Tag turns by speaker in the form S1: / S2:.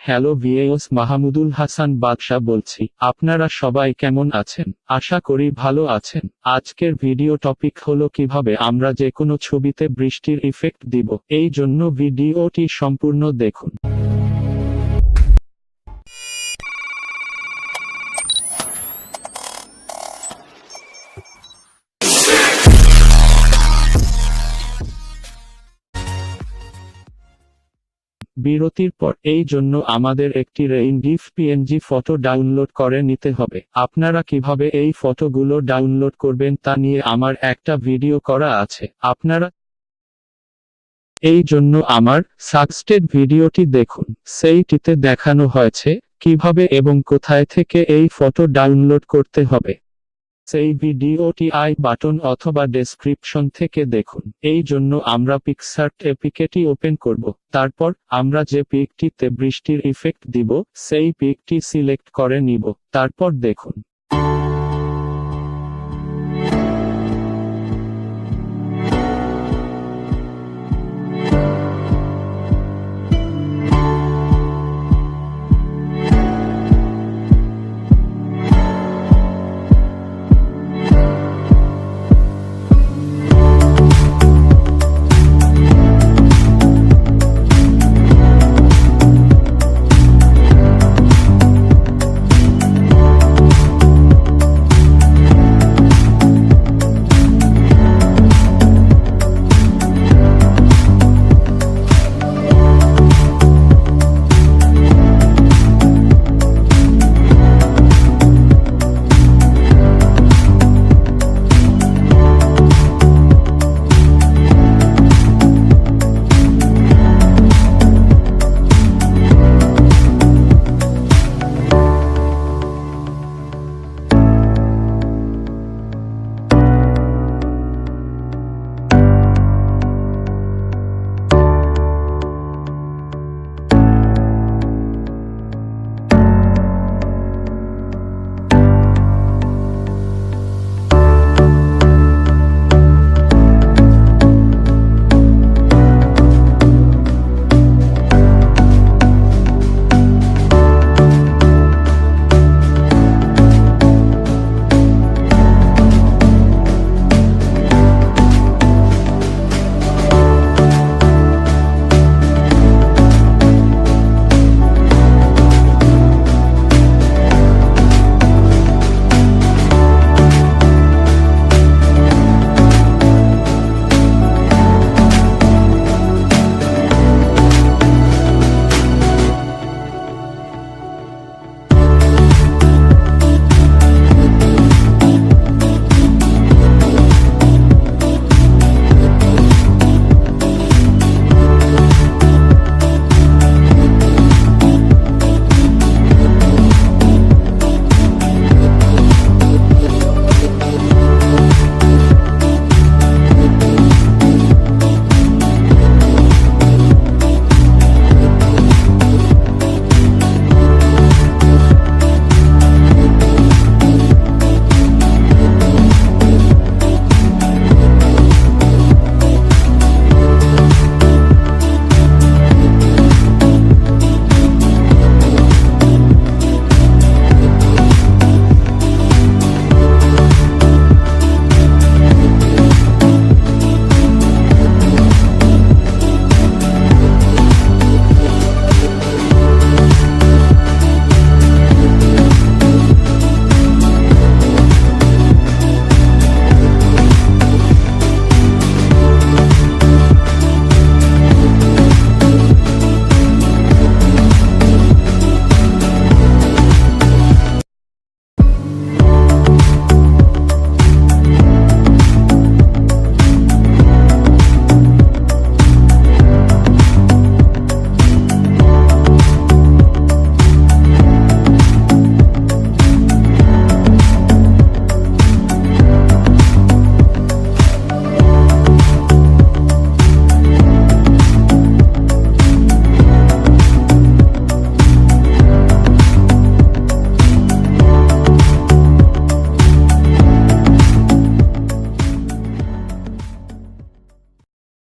S1: Hello VS, Mahmudul Hasan বাদশা বলছি। আপনারা সবাই কেমন আছেন? আশা করি ভালো আছেন। আজকের ভিডিও টপিক হলো কিভাবে আমরা যে কোনো ছবিতে বৃষ্টির ইফেক্ট দিব। এই জন্য ভিডিওটি সম্পূর্ণ দেখুন। বিরতির পর এই জন্য আমাদের একটি rain GIF PNG photo download করে নিতে হবে। আপনারা কিভাবে এই ফটোগুলো ডাউনলোড করবেন তা নিয়ে আমার একটা ভিডিও করা আছে, আপনারা এই জন্য আমার সাজেস্টেড ভিডিওটি দেখুন। সেইটিতে দেখানো হয়েছে কিভাবে এবং কোথায় থেকে এই ফটো ডাউনলোড করতে হবে। সেই ভিডিওটি আই বাটন অথবা ডেসক্রিপশন থেকে দেখুন। এই জন্য আমরা পিকসার্ট এপিকেটি ওপেন করব। তারপর আমরা যে পিকটিতে বৃষ্টির ইফেক্ট দিব সেই পিকটি সিলেক্ট করে নিব। তারপর দেখুন।